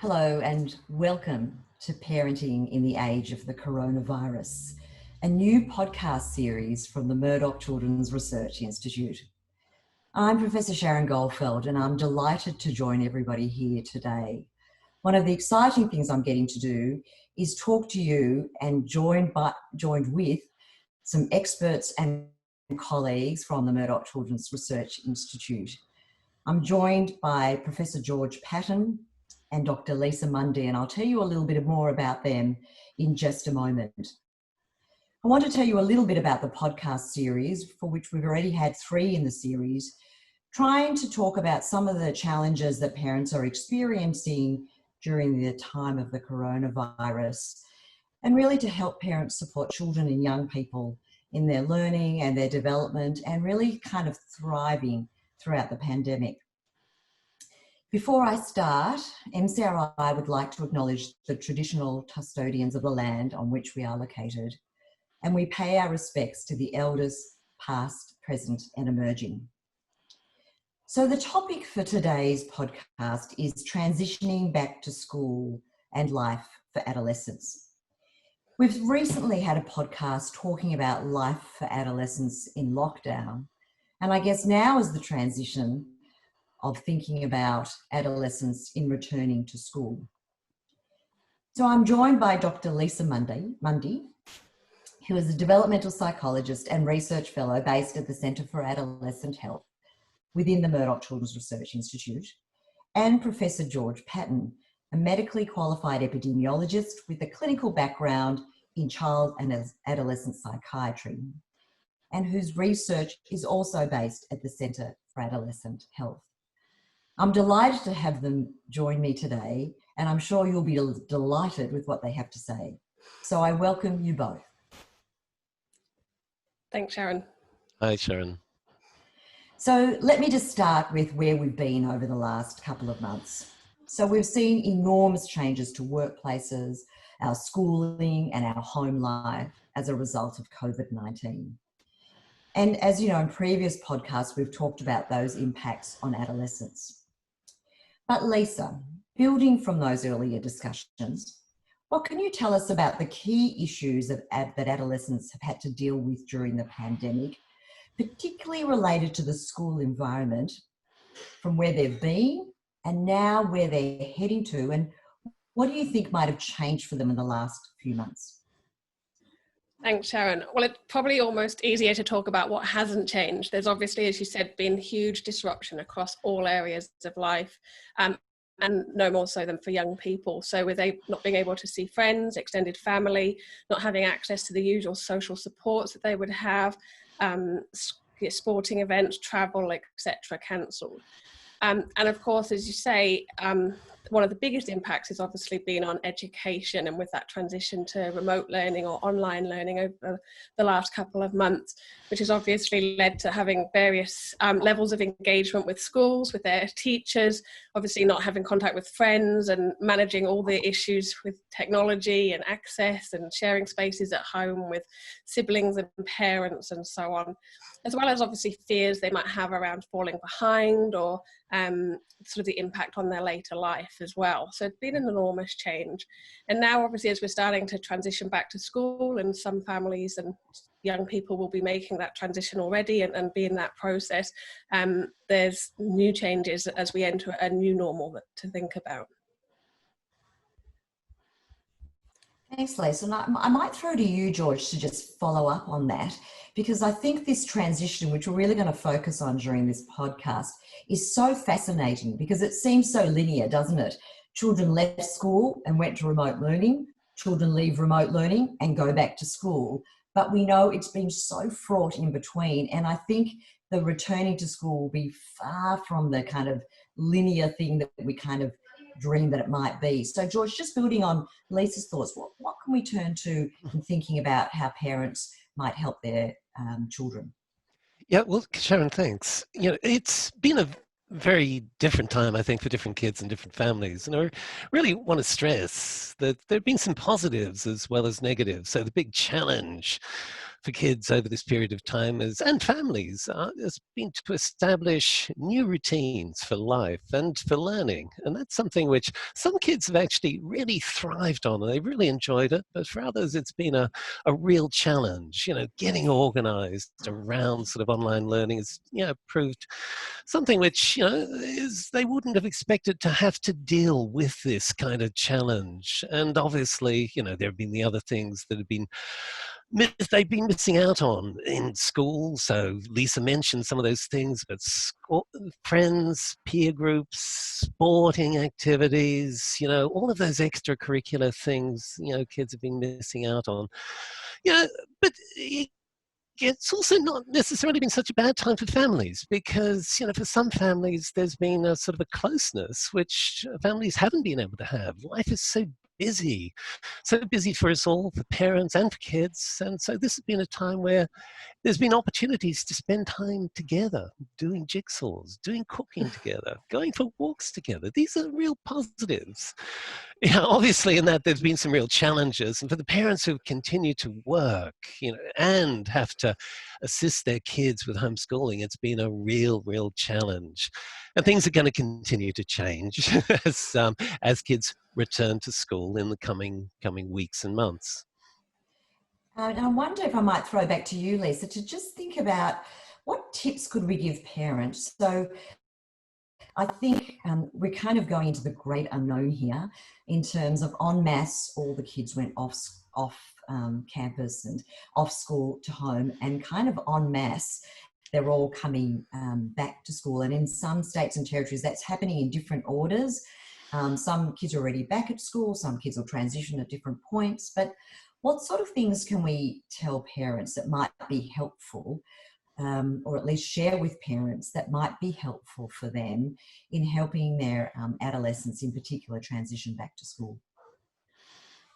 Hello and welcome to Parenting in the Age of the Coronavirus, a new podcast series from the Murdoch Children's Research Institute. I'm Professor Sharon Goldfeld and I'm delighted to join everybody here today. One of the exciting things I'm getting to do is talk to you and joined with some experts and colleagues from the Murdoch Children's Research Institute. I'm joined by Professor George Patton and Dr. Lisa Mundy, and I'll tell you a little bit more about them in just a moment. I want to tell you a little bit about the podcast series, for which we've already had 3 in the series, trying to talk about some of the challenges that parents are experiencing during the time of the coronavirus, and really to help parents support children and young people in their learning and their development and really kind of thriving throughout the pandemic. Before I start, MCRI would like to acknowledge the traditional custodians of the land on which we are located, and we pay our respects to the elders, past, present, and emerging. So the topic for today's podcast is transitioning back to school and life for adolescents. We've recently had a podcast talking about life for adolescents in lockdown, and I guess now is the transition of thinking about adolescents in returning to school. So I'm joined by Dr. Lisa Mundy, who is a developmental psychologist and research fellow based at the Centre for Adolescent Health within the Murdoch Children's Research Institute, and Professor George Patton, a medically qualified epidemiologist with a clinical background in child and adolescent psychiatry, and whose research is also based at the Centre for Adolescent Health. I'm delighted to have them join me today, and I'm sure you'll be delighted with what they have to say. So I welcome you both. Thanks, Sharon. Hi, Sharon. So let me just start with where we've been over the last couple of months. So we've seen enormous changes to workplaces, our schooling, and our home life as a result of COVID-19. And as you know, in previous podcasts, we've talked about those impacts on adolescents. But Lisa, building from those earlier discussions, what can you tell us about the key issues that adolescents have had to deal with during the pandemic, particularly related to the school environment, from where they've been and now where they're heading to, and what do you think might have changed for them in the last few months? Thanks, Sharon. Well, it's probably almost easier to talk about what hasn't changed. There's obviously, as you said, been huge disruption across all areas of life, and no more so than for young people. So with not being able to see friends, extended family, not having access to the usual social supports that they would have, sporting events, travel, etc., cancelled. And of course, as you say, one of the biggest impacts has obviously been on education, and with that transition to remote learning or online learning over the last couple of months, which has obviously led to having various levels of engagement with schools, with their teachers, obviously not having contact with friends, and managing all the issues with technology and access and sharing spaces at home with siblings and parents and so on, as well as obviously fears they might have around falling behind or sort of the impact on their later life as well. So it's been an enormous change. And now obviously as we're starting to transition back to school, and some families and young people will be making that transition already and be in that process, there's new changes as we enter a new normal to think about. Thanks, Lisa. And I might throw to you, George, to just follow up on that, because I think this transition, which we're really going to focus on during this podcast, is so fascinating because it seems so linear, doesn't it? Children left school and went to remote learning. Children leave remote learning and go back to school. But we know it's been so fraught in between. And I think the returning to school will be far from the kind of linear thing that we kind of dream that it might be. So George, just building on Lisa's thoughts, what can we turn to in thinking about how parents might help their children? Yeah, well, Sharon, thanks. You know, it's been a very different time, I think, for different kids and different families. And I really want to stress that there have been some positives as well as negatives. So the big challenge for kids over this period of time and families has been to establish new routines for life and for learning. And that's something which some kids have actually really thrived on and they've really enjoyed it. But for others, it's been a real challenge. Getting organized around sort of online learning has, proved something which, is they wouldn't have expected to have to deal with this kind of challenge. And obviously, there have been the other things that they've been missing out on in school. So Lisa mentioned some of those things, but friends, peer groups, sporting activities, all of those extracurricular things, kids have been missing out on. But it's also not necessarily been such a bad time for families because, for some families, there's been a sort of a closeness which families haven't been able to have. Life is so busy for us all, for parents and for kids. And so this has been a time where there's been opportunities to spend time together, doing jigsaws, doing cooking together, going for walks together. These are real positives. Obviously in that there's been some real challenges. And for the parents who continue to work, and have to assist their kids with homeschooling, it's been a real challenge. And things are going to continue to change as kids return to school in the coming weeks and months. And I wonder if I might throw back to you, Lisa, to just think about what tips could we give parents? So I think we're kind of going into the great unknown here in terms of en masse, all the kids went off campus and off school to home, and kind of en masse, they're all coming back to school. And in some states and territories, that's happening in different orders. Some kids are already back at school, some kids will transition at different points. But what sort of things can we tell parents that might be helpful, or at least share with parents that might be helpful for them in helping their adolescents in particular transition back to school?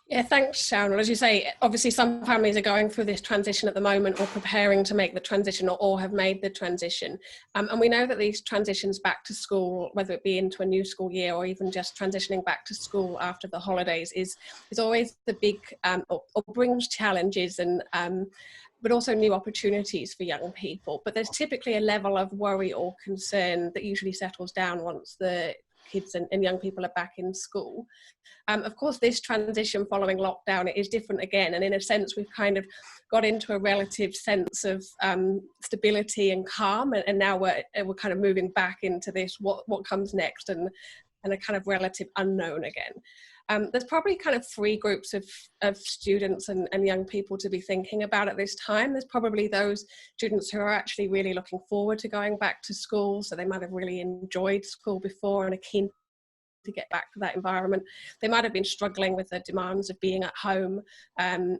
Yeah, thanks, Sharon. As you say, obviously some families are going through this transition at the moment or preparing to make the transition or have made the transition. And we know that these transitions back to school, whether it be into a new school year or even just transitioning back to school after the holidays is always the big, or brings challenges and but also new opportunities for young people. But there's typically a level of worry or concern that usually settles down once the kids and young people are back in school. Of course, this transition following lockdown, it is different again. And in a sense, we've kind of got into a relative sense of stability and calm. And now we're kind of moving back into this, what comes next, and a kind of relative unknown again. There's probably kind of three groups of students and young people to be thinking about at this time. There's probably those students who are actually really looking forward to going back to school. So they might have really enjoyed school before and are keen to get back to that environment. They might have been struggling with the demands of being at home and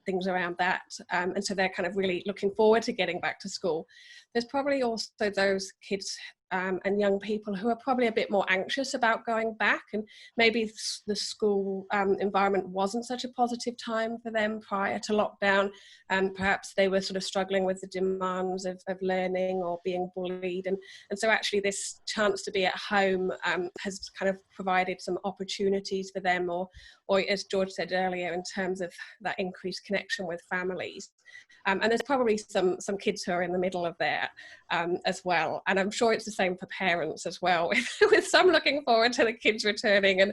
things around that. And so they're kind of really looking forward to getting back to school. There's probably also those kids and young people who are probably a bit more anxious about going back, and maybe the school environment wasn't such a positive time for them prior to lockdown, and perhaps they were sort of struggling with the demands of learning or being bullied, and so actually this chance to be at home has kind of provided some opportunities for them, or as George said earlier, in terms of that increased connection with families. And there's probably some kids who are in the middle of that as well. And I'm sure it's the same for parents as well, with some looking forward to the kids returning and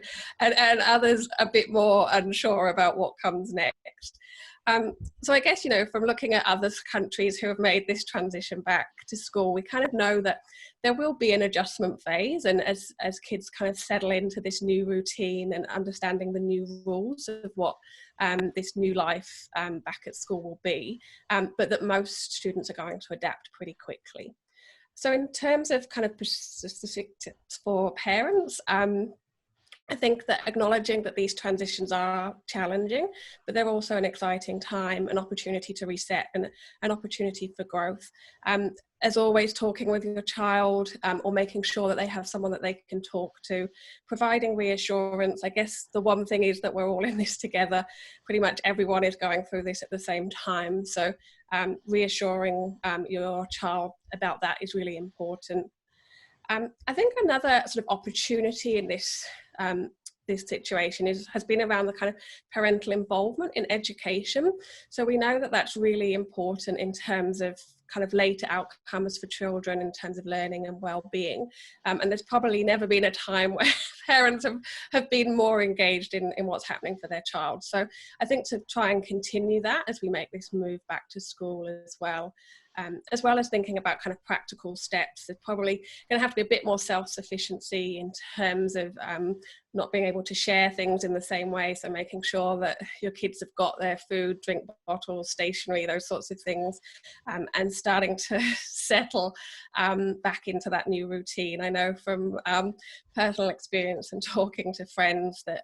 others a bit more unsure about what comes next. So I guess, from looking at other countries who have made this transition back to school, we kind of know that there will be an adjustment phase, and as kids kind of settle into this new routine and understanding the new rules of what this new life back at school will be, but that most students are going to adapt pretty quickly. So in terms of kind of specific tips for parents, I think that acknowledging that these transitions are challenging, but they're also an exciting time, an opportunity to reset, and an opportunity for growth. As always, talking with your child or making sure that they have someone that they can talk to, providing reassurance. I guess the one thing is that we're all in this together. Pretty much everyone is going through this at the same time. So reassuring your child about that is really important. I think another sort of opportunity in this this situation has been around the kind of parental involvement in education. So we know that that's really important in terms of kind of later outcomes for children in terms of learning and well-being. And there's probably never been a time where parents have been more engaged in what's happening for their child. So I think to try and continue that as we make this move back to school as well as thinking about kind of practical steps. There's probably going to have to be a bit more self-sufficiency in terms of not being able to share things in the same way. So making sure that your kids have got their food, drink bottles, stationery, those sorts of things, and starting to settle back into that new routine. I know from personal experience and talking to friends that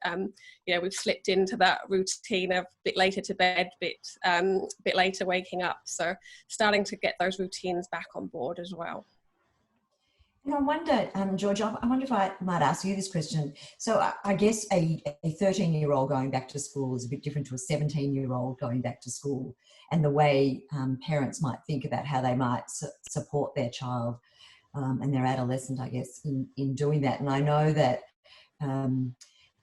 we've slipped into that routine of a bit later to bed, bit later waking up. So starting to get those routines back on board as well. And I wonder, George, I wonder if I might ask you this question. So I guess a 13-year-old going back to school is a bit different to a 17-year-old going back to school, and the way parents might think about how they might support their child and their adolescent, I guess, in doing that. And I know that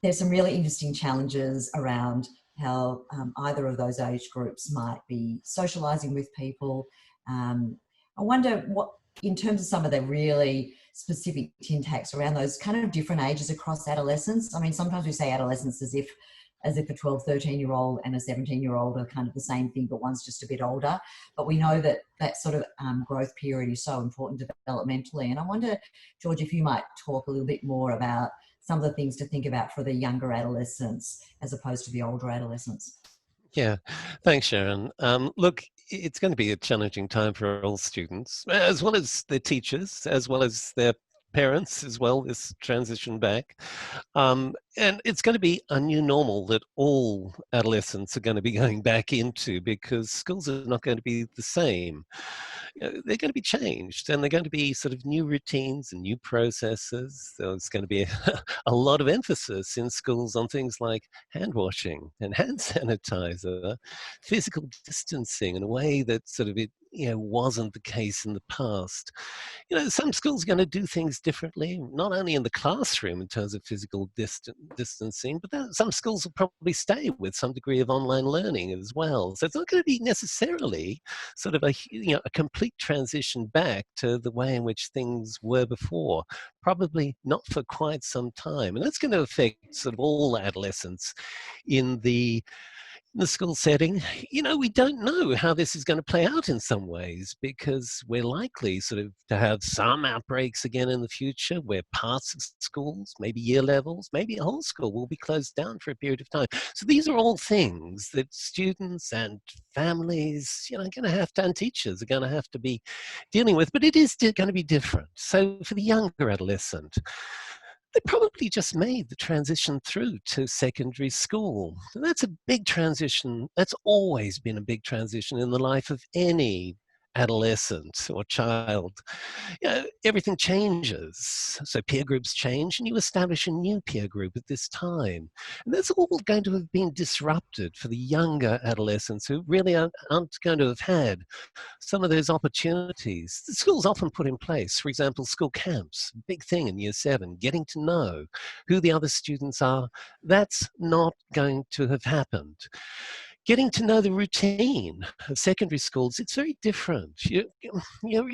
there's some really interesting challenges around how either of those age groups might be socialising with people. I wonder what, in terms of some of the really specific tactics around those kind of different ages across adolescence. I mean, sometimes we say adolescence as if a 12, 13-year-old and a 17-year-old are kind of the same thing, but one's just a bit older. But we know that that sort of growth period is so important developmentally. And I wonder, George, if you might talk a little bit more about some of the things to think about for the younger adolescents as opposed to the older adolescents. Yeah, thanks, Sharon. Look, it's going to be a challenging time for all students, as well as their teachers, as well as their parents as well, this transition back. And it's going to be a new normal that all adolescents are going to be going back into, because schools are not going to be the same. They're going to be changed, and they're going to be sort of new routines and new processes. There's going to be a lot of emphasis in schools on things like hand washing and hand sanitizer, physical distancing in a way that sort of wasn't the case in the past. Some schools are going to do things differently, not only in the classroom in terms of physical distancing, but some schools will probably stay with some degree of online learning as well. So it's not going to be necessarily sort of a complete transition back to the way in which things were before. Probably not for quite some time. And that's going to affect sort of all adolescents in the school setting. We don't know how this is going to play out in some ways, because we're likely sort of to have some outbreaks again in the future where parts of schools, maybe year levels, maybe a whole school will be closed down for a period of time. So these are all things that students and families, are going to have to, and teachers are going to have to be dealing with, but it is going to be different. So for the younger adolescent, they probably just made the transition through to secondary school. And that's a big transition. That's always been a big transition in the life of any adolescent or child. Everything changes. So peer groups change, and you establish a new peer group at this time. And that's all going to have been disrupted for the younger adolescents who really aren't going to have had some of those opportunities. The schools often put in place, for example, school camps, big thing in year 7, getting to know who the other students are. That's not going to have happened. Getting to know the routine of secondary schools, it's very different. You're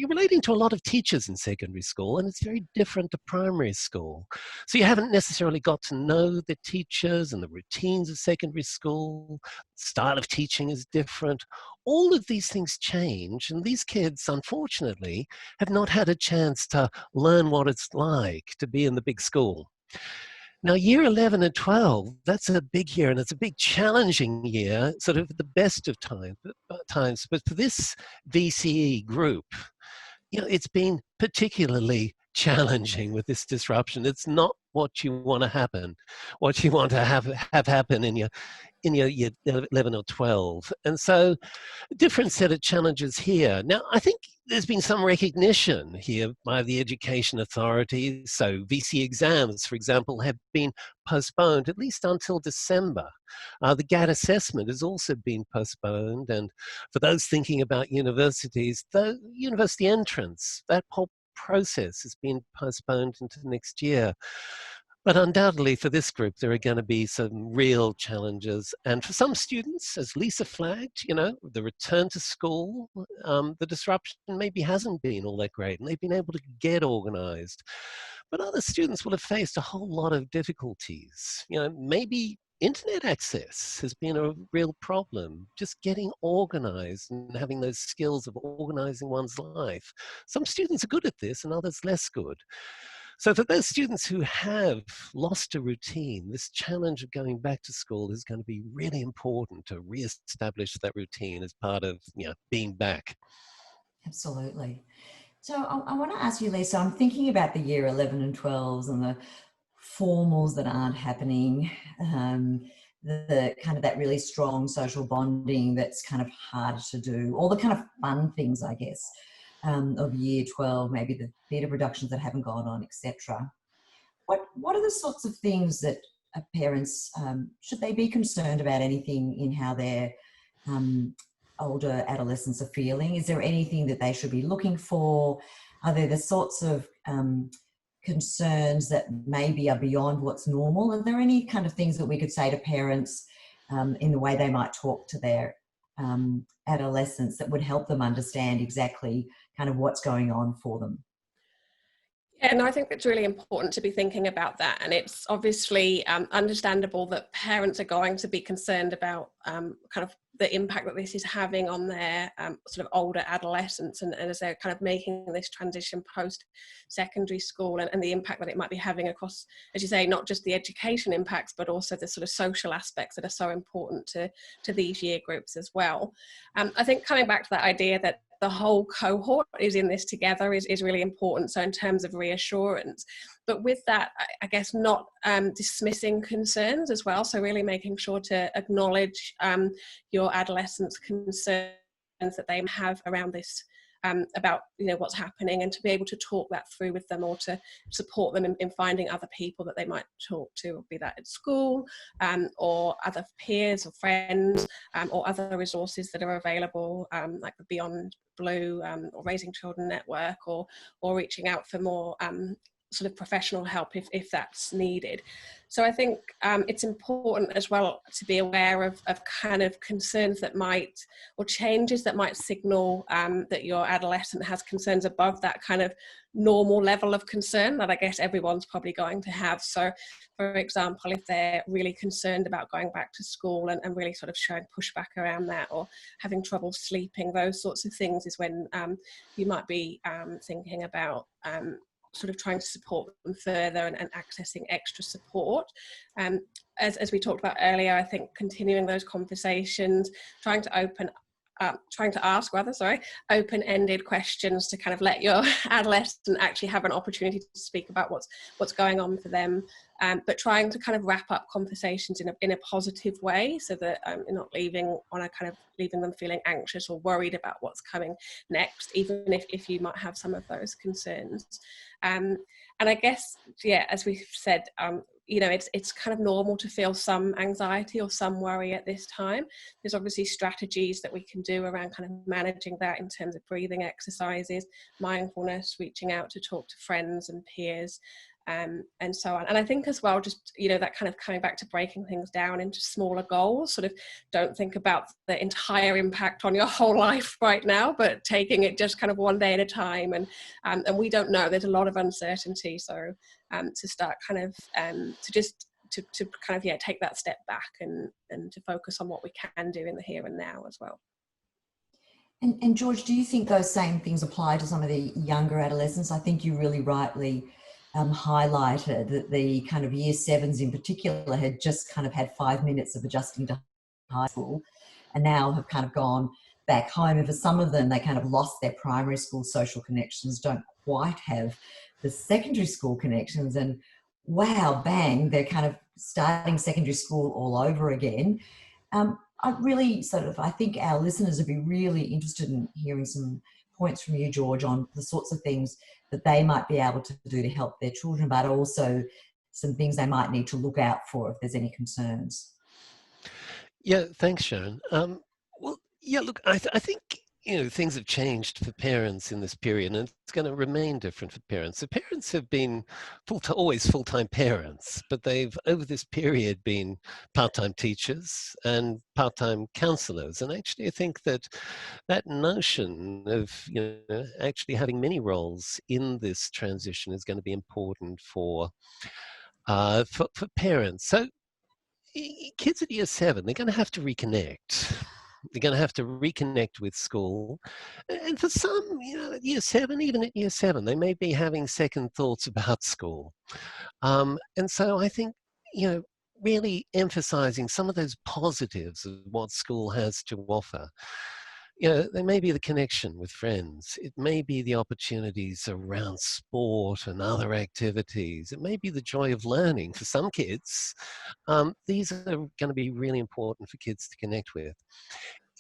relating to a lot of teachers in secondary school, and it's very different to primary school. So you haven't necessarily got to know the teachers and the routines of secondary school. Style of teaching is different. All of these things change, and these kids, unfortunately, have not had a chance to learn what it's like to be in the big school. Now, year 11 and 12, that's a big year, and it's a big challenging year, sort of the best of times. But for this VCE group, it's been particularly challenging with this disruption. It's not what you want to happen, what you want to have happen in your year 11 or 12. And so a different set of challenges here. Now, I think there's been some recognition here by the education authorities. So VC exams, for example, have been postponed at least until December. The GAT assessment has also been postponed. And for those thinking about universities, the university entrance, that whole process has been postponed into next year. But undoubtedly for this group, there are going to be some real challenges. And for some students, as Lisa flagged, you know, the return to school, the disruption maybe hasn't been all that great and they've been able to get organized. But other students will have faced a whole lot of difficulties. You know, maybe internet access has been a real problem, just getting organized and having those skills of organizing one's life. Some students are good at this and others less good. So for those students who have lost a routine, this challenge of going back to school is going to be really important to reestablish that routine as part of, you know, being back. Absolutely. So I want to ask you, Lisa, I'm thinking about the year 11 and 12s and the formals that aren't happening, the kind of that really strong social bonding that's kind of hard to do, all the kind of fun things, I guess, of year 12, maybe the theatre productions that haven't gone on, etc. What are the sorts of things that parents, should they be concerned about anything in how their older adolescents are feeling? Is there anything that they should be looking for? Are there the sorts of concerns that maybe are beyond what's normal? Are there any kind of things that we could say to parents in the way they might talk to their adolescents that would help them understand exactly kind of what's going on for them? Yeah, and I think it's really important to be thinking about that. And it's obviously understandable that parents are going to be concerned about kind of the impact that this is having on their sort of older adolescents and as they're kind of making this transition post-secondary school and the impact that it might be having across, as you say, not just the education impacts, but also the sort of social aspects that are so important to these year groups as well. I think coming back to that idea that the whole cohort is in this together is really important. So in terms of reassurance, but with that, I guess not dismissing concerns as well. So really making sure to acknowledge your adolescents' concerns that they have around this, about, you know, what's happening, and to be able to talk that through with them or to support them in finding other people that they might talk to, be that at school or other peers or friends or other resources that are available, like the Beyond Blue or Raising Children Network, or reaching out for more sort of professional help if that's needed. So I think it's important as well to be aware of kind of concerns that might, or changes that might signal that your adolescent has concerns above that kind of normal level of concern that I guess everyone's probably going to have. So for example, if they're really concerned about going back to school and really sort of showing pushback around that, or having trouble sleeping, those sorts of things is when you might be thinking about sort of trying to support them further and accessing extra support. As we talked about earlier, I think continuing those conversations, trying to ask open-ended questions to kind of let your adolescent actually have an opportunity to speak about what's going on for them, but trying to kind of wrap up conversations in a positive way, so that you're not leaving them feeling anxious or worried about what's coming next, even if you might have some of those concerns. And I guess, yeah, as we've said, you know, it's kind of normal to feel some anxiety or some worry at this time. There's obviously strategies that we can do around kind of managing that in terms of breathing exercises, mindfulness, reaching out to talk to friends and peers, and so on. And I think as well, just, you know, that kind of coming back to breaking things down into smaller goals, sort of don't think about the entire impact on your whole life right now, but taking it just kind of one day at a time. And we don't know, there's a lot of uncertainty. So to start kind of to kind of, yeah, take that step back and to focus on what we can do in the here and now as well. And George, do you think those same things apply to some of the younger adolescents? I think you really rightly highlighted that the kind of year sevens in particular had just kind of had 5 minutes of adjusting to high school and now have kind of gone back home. And for some of them, they kind of lost their primary school social connections, don't quite have the secondary school connections, and wow, bang, they're kind of starting secondary school all over again. I think our listeners would be really interested in hearing some points from you, George, on the sorts of things that they might be able to do to help their children, but also some things they might need to look out for if there's any concerns. Yeah, thanks, Sharon. Well, yeah, look, I think things have changed for parents in this period, and it's going to remain different for parents. So parents have been always full-time parents, but they've, over this period, been part-time teachers and part-time counselors. And actually, I think that that notion of, actually having many roles in this transition is going to be important for parents. So kids at year 7, they're going to have to reconnect. They're going to have to reconnect with school. And for some, at year 7, even at year 7, they may be having second thoughts about school. And so I think, really emphasizing some of those positives of what school has to offer. There may be the connection with friends. It may be the opportunities around sport and other activities. It may be the joy of learning for some kids. These are going to be really important for kids to connect with.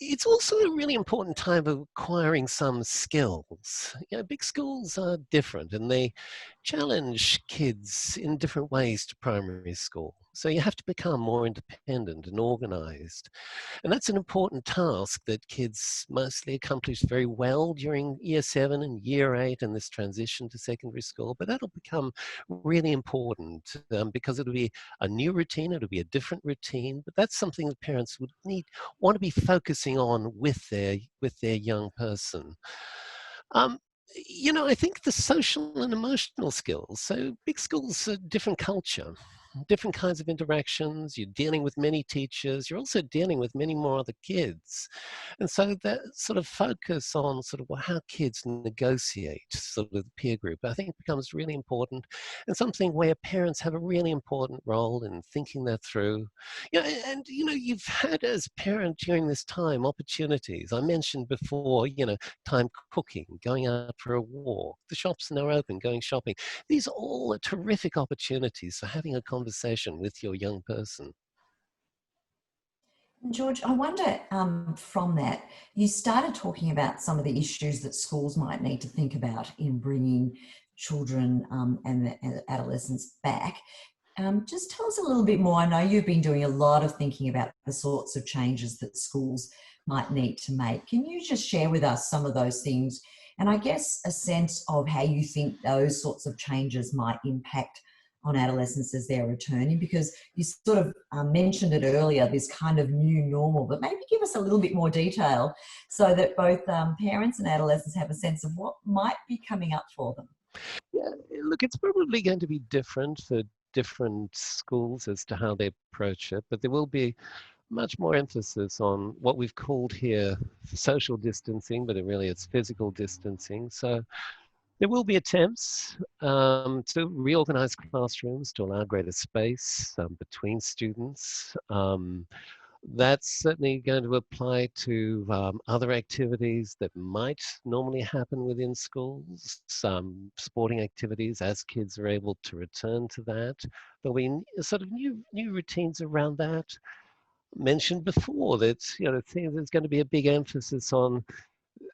It's also a really important time of acquiring some skills. Big schools are different and they challenge kids in different ways to primary school. So you have to become more independent and organized. And that's an important task that kids mostly accomplish very well during year 7 and year 8 and this transition to secondary school. But that'll become really important because it'll be a new routine, it'll be a different routine, but that's something that parents would want to be focusing on with their young person. I think the social and emotional skills. So big schools are different culture, different kinds of interactions. You're dealing with many teachers. You're also dealing with many more other kids. And so that sort of focus on sort of how kids negotiate sort of the peer group, I think becomes really important, and something where parents have a really important role in thinking that through. You've had as a parent during this time opportunities. I mentioned before, time cooking, going out for a walk, the shops are now open, going shopping. These are all terrific opportunities for having a conversation with your young person. George, I wonder from that, you started talking about some of the issues that schools might need to think about in bringing children and the adolescents back. Just tell us a little bit more. I know you've been doing a lot of thinking about the sorts of changes that schools might need to make. Can you just share with us some of those things? And I guess a sense of how you think those sorts of changes might impact on adolescents as they're returning, because you sort of mentioned it earlier, this kind of new normal, but maybe give us a little bit more detail so that both parents and adolescents have a sense of what might be coming up for them. Yeah, look, it's probably going to be different for different schools as to how they approach it, but there will be much more emphasis on what we've called here social distancing, but really it's physical distancing. So there will be attempts to reorganize classrooms to allow greater space between students. That's certainly going to apply to other activities that might normally happen within schools, some sporting activities as kids are able to return to that. There'll be sort of new routines around that. Mentioned before that, there's going to be a big emphasis on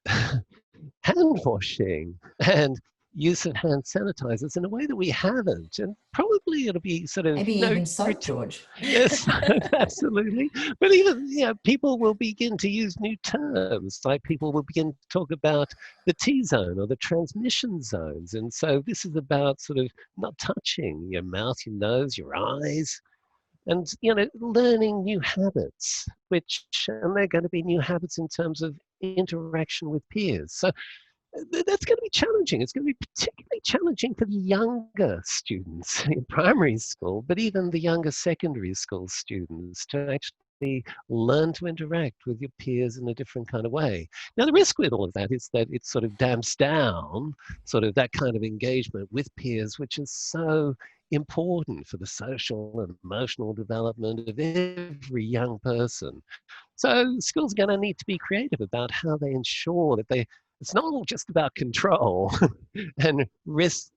hand washing and use of hand sanitizers in a way that we haven't, and probably it'll be sort of maybe even soap, George. Yes, absolutely. But even people will begin to use new terms, like people will begin to talk about the T-zone or the transmission zones, and so this is about sort of not touching your mouth, your nose, your eyes, and learning new habits, and they're going to be new habits in terms of interaction with peers. So that's going to be challenging. It's going to be particularly challenging for the younger students in primary school, but even the younger secondary school students to actually learn to interact with your peers in a different kind of way. Now, the risk with all of that is that it sort of damps down sort of that kind of engagement with peers, which is so important for the social and emotional development of every young person. So schools are going to need to be creative about how they ensure that it's not all just about control and risk,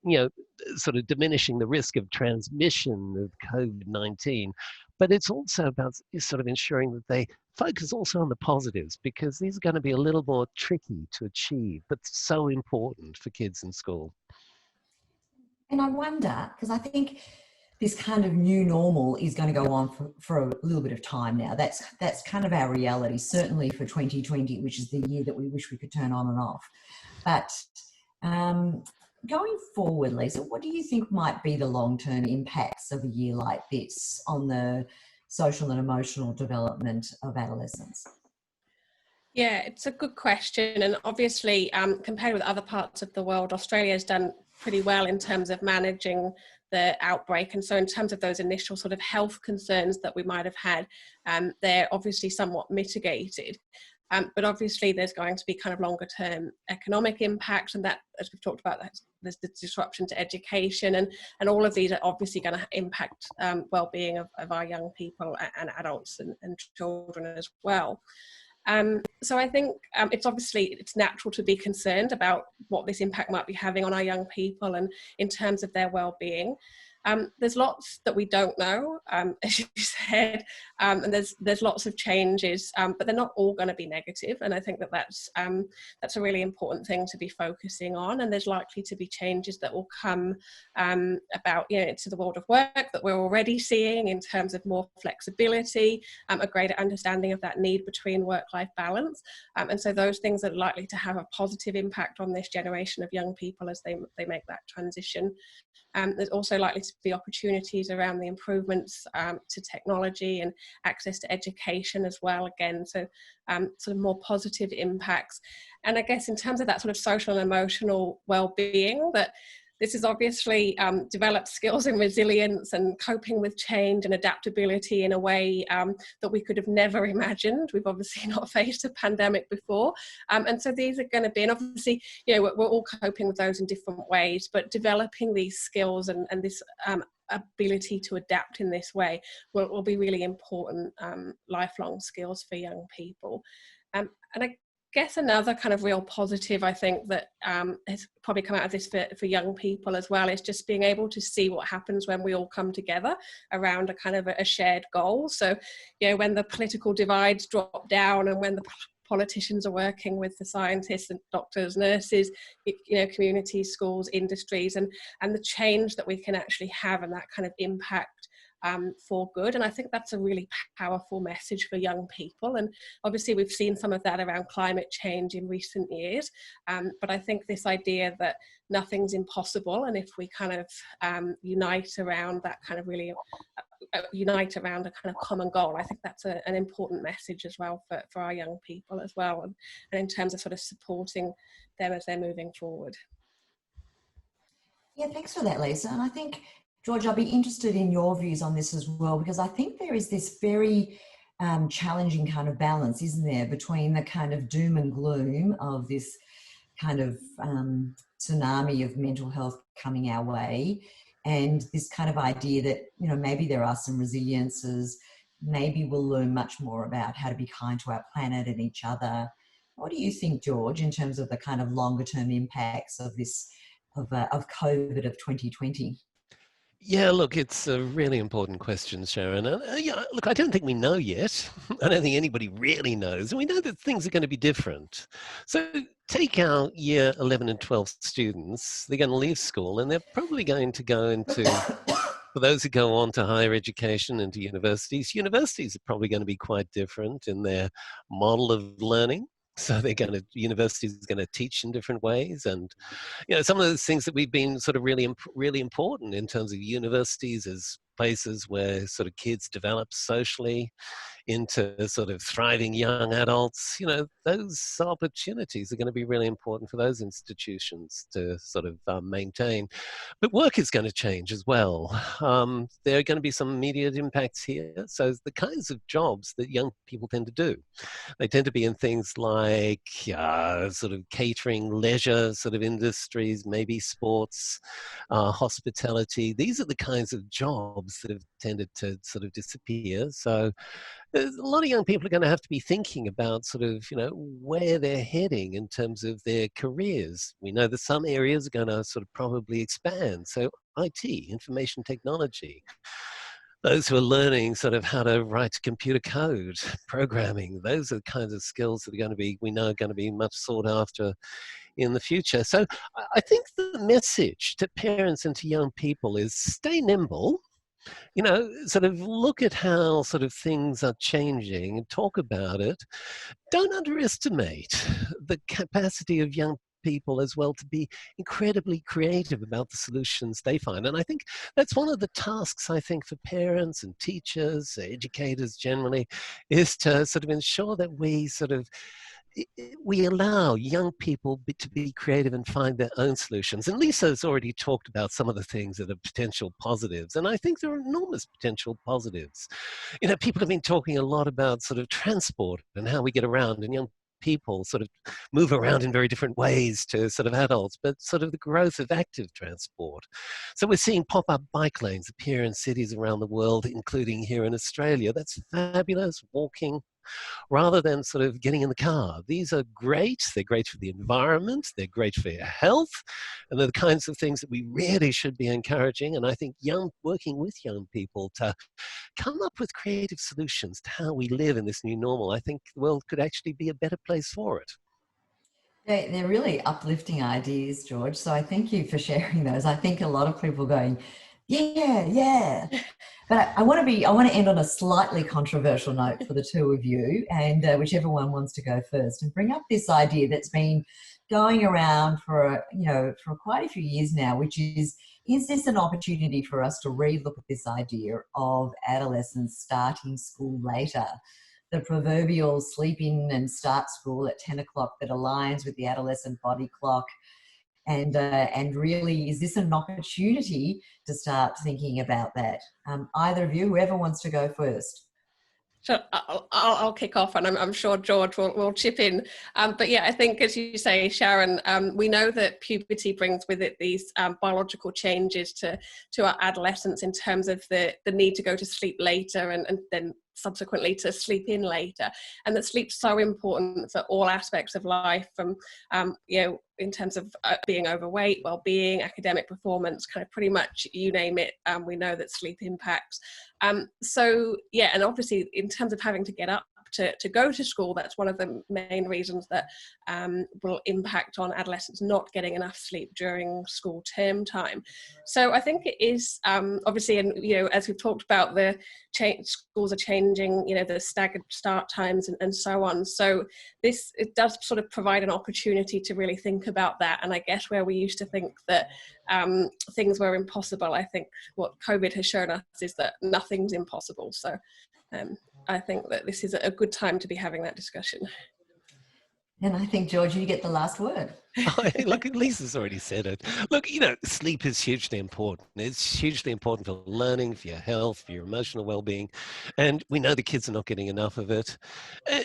sort of diminishing the risk of transmission of COVID-19, but it's also about sort of ensuring that they focus also on the positives, because these are going to be a little more tricky to achieve, but so important for kids in school. And I wonder, because I think this kind of new normal is going to go on for a little bit of time now. That's kind of our reality, certainly for 2020, which is the year that we wish we could turn on and off. But going forward, Lisa, what do you think might be the long-term impacts of a year like this on the social and emotional development of adolescents? Yeah, it's a good question. And obviously, compared with other parts of the world, Australia has done pretty well in terms of managing the outbreak. And so in terms of those initial sort of health concerns that we might have had, they're obviously somewhat mitigated. But obviously there's going to be kind of longer term economic impacts, and that, as we've talked about, there's the disruption to education, and all of these are obviously going to impact well-being of our young people and adults and children as well. So I think it's natural to be concerned about what this impact might be having on our young people and in terms of their well-being. There's lots that we don't know, as you said, and there's lots of changes, but they're not all going to be negative. And I think that's a really important thing to be focusing on. And there's likely to be changes that will come about, into the world of work that we're already seeing in terms of more flexibility, a greater understanding of that need between work-life balance. And so those things are likely to have a positive impact on this generation of young people as they make that transition. There's also likely to be opportunities around the improvements to technology and access to education as well, again, so sort of more positive impacts. And I guess in terms of that sort of social and emotional well-being, that this is obviously developed skills in resilience and coping with change and adaptability in a way that we could have never imagined. We've obviously not faced a pandemic before. And so these are going to be, and obviously, we're all coping with those in different ways, but developing these skills and this ability to adapt in this way will be really important lifelong skills for young people. And I guess another kind of real positive, I think, that has probably come out of this for young people as well, is just being able to see what happens when we all come together around a kind of a shared goal. So, when the political divides drop down and when the politicians are working with the scientists and doctors, nurses, communities, schools, industries, and the change that we can actually have and that kind of impact for good. And I think that's a really powerful message for young people. And obviously we've seen some of that around climate change in recent years. But I think this idea that nothing's impossible, and if we kind of unite around that kind of really unite around a kind of common goal, I think that's an important message as well for our young people as well, and in terms of sort of supporting them as they're moving forward. Yeah, thanks for that, Lisa. And I think, George, I'll be interested in your views on this as well, because I think there is this very challenging kind of balance, isn't there, between the kind of doom and gloom of this kind of tsunami of mental health coming our way, and this kind of idea that, maybe there are some resiliences, maybe we'll learn much more about how to be kind to our planet and each other. What do you think, George, in terms of the kind of longer term impacts of this, of COVID of 2020? Yeah, look, it's a really important question, Sharon. Look, I don't think we know yet. I don't think anybody really knows. And we know that things are going to be different. So take our year 11 and 12 students. They're going to leave school and they're probably going to go into, for those who go on to higher education and to universities are probably going to be quite different in their model of learning. So universities are going to teach in different ways. And, some of those things that we've been sort of really important in terms of universities as places where sort of kids develop socially into sort of thriving young adults, those opportunities are going to be really important for those institutions to sort of maintain. But work is going to change as well. There are going to be some immediate impacts here. So the kinds of jobs that young people tend to do, they tend to be in things like sort of catering, leisure sort of industries, maybe sports, hospitality. These are the kinds of jobs that have tended to sort of disappear. So a lot of young people are going to have to be thinking about sort of, where they're heading in terms of their careers. We know that some areas are going to sort of probably expand. So IT, information technology, those who are learning sort of how to write computer code, programming, those are the kinds of skills that are going to be, we know, are going to be much sought after in the future. So I think the message to parents and to young people is stay nimble. Sort of look at how sort of things are changing and talk about it. Don't underestimate the capacity of young people as well to be incredibly creative about the solutions they find. And I think that's one of the tasks, I think, for parents and teachers, educators generally, is to sort of ensure that we allow young people to be creative and find their own solutions. And Lisa's already talked about some of the things that are potential positives, and I think there are enormous potential positives. People have been talking a lot about sort of transport and how we get around, and young people sort of move around in very different ways to sort of adults, but sort of the growth of active transport. So we're seeing pop-up bike lanes appear in cities around the world, including here in Australia. That's fabulous. Walking, rather than sort of getting in the car. These are great. They're great for the environment. They're great for your health. And they're the kinds of things that we really should be encouraging. And I think working with young people to come up with creative solutions to how we live in this new normal, I think the world could actually be a better place for it. They're really uplifting ideas, George. So I thank you for sharing those. I think a lot of people are going, yeah. But I want to end on a slightly controversial note for the two of you, and whichever one wants to go first, and bring up this idea that's been going around for quite a few years now, which is this an opportunity for us to relook at this idea of adolescents starting school later? The proverbial sleep in and start school at 10 o'clock that aligns with the adolescent body clock. And really, is this an opportunity to start thinking about that? Either of you, whoever wants to go first. So I'll kick off, and I'm sure George will chip in. But yeah, I think, as you say, Sharon, we know that puberty brings with it these biological changes to our adolescents in terms of the need to go to sleep later and then subsequently to sleep in later, and that sleep's so important for all aspects of life, from in terms of being overweight, well-being, academic performance, kind of pretty much you name it. We know that sleep impacts. So yeah, and obviously in terms of having to get up to go to school, that's one of the main reasons that will impact on adolescents not getting enough sleep during school term time. So I think it is obviously, and as we've talked about, the schools are changing, the staggered start times and so on. So it does sort of provide an opportunity to really think about that. And I guess where we used to think that things were impossible, I think what COVID has shown us is that nothing's impossible. So I think that this is a good time to be having that discussion. And I think, George, you get the last word. Look, Lisa's already said it. Look, sleep is hugely important. It's hugely important for learning, for your health, for your emotional well-being. And we know the kids are not getting enough of it.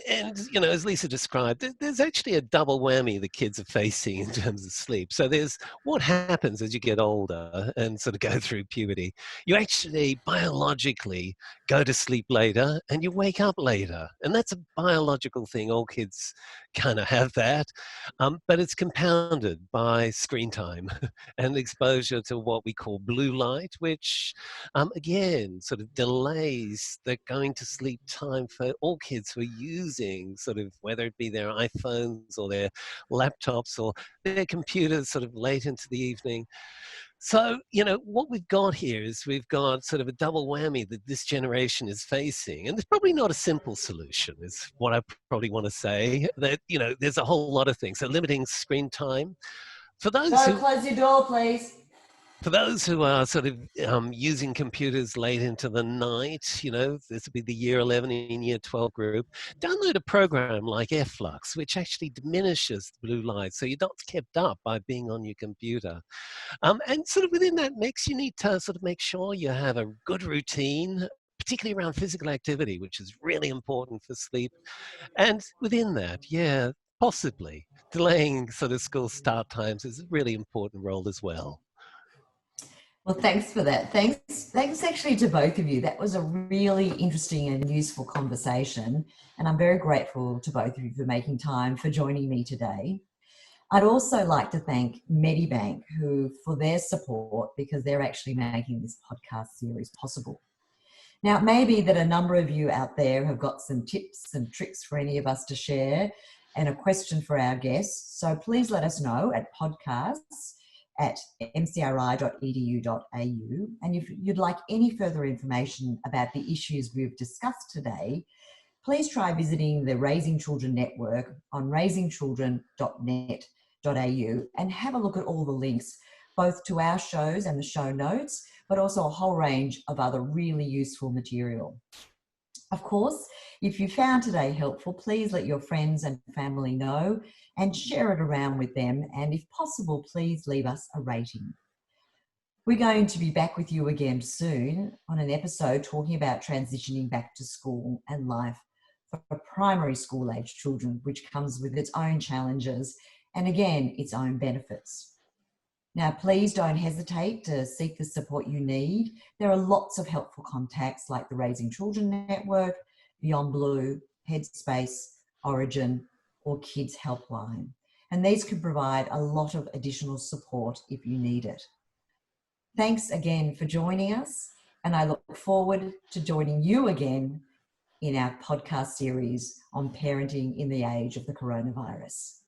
And as Lisa described, there's actually a double whammy the kids are facing in terms of sleep. So there's what happens as you get older and sort of go through puberty. You actually biologically go to sleep later and you wake up later. And that's a biological thing. All kids kind of have that. But it's compounded by screen time and exposure to what we call blue light, which again sort of delays the going to sleep time for all kids who are using sort of, whether it be their iPhones or their laptops or their computers sort of late into the evening. So, what we've got here is we've got sort of a double whammy that this generation is facing. And there's probably not a simple solution, is what I probably want to say. That, there's a whole lot of things. So limiting screen time. For those close your door, please. For those who are sort of using computers late into the night, this would be the year 11 and year 12 group, download a program like Flux, which actually diminishes the blue light, so you're not kept up by being on your computer. And sort of within that mix, you need to sort of make sure you have a good routine, particularly around physical activity, which is really important for sleep. And within that, possibly delaying sort of school start times is a really important role as well. Well, thanks for that. Thanks actually to both of you. That was a really interesting and useful conversation. And I'm very grateful to both of you for making time for joining me today. I'd also like to thank Medibank for their support, because they're actually making this podcast series possible. Now, it may be that a number of you out there have got some tips and tricks for any of us to share and a question for our guests. So please let us know at podcasts at mcri.edu.au. And if you'd like any further information about the issues we've discussed today, please try visiting the Raising Children Network on raisingchildren.net.au and have a look at all the links, both to our shows and the show notes, but also a whole range of other really useful material. Of course, if you found today helpful, please let your friends and family know and share it around with them. And if possible, please leave us a rating. We're going to be back with you again soon on an episode talking about transitioning back to school and life for primary school age children, which comes with its own challenges and again, its own benefits. Now, please don't hesitate to seek the support you need. There are lots of helpful contacts like the Raising Children Network, Beyond Blue, Headspace, Origin, or Kids Helpline. And these can provide a lot of additional support if you need it. Thanks again for joining us, and I look forward to joining you again in our podcast series on parenting in the age of the coronavirus.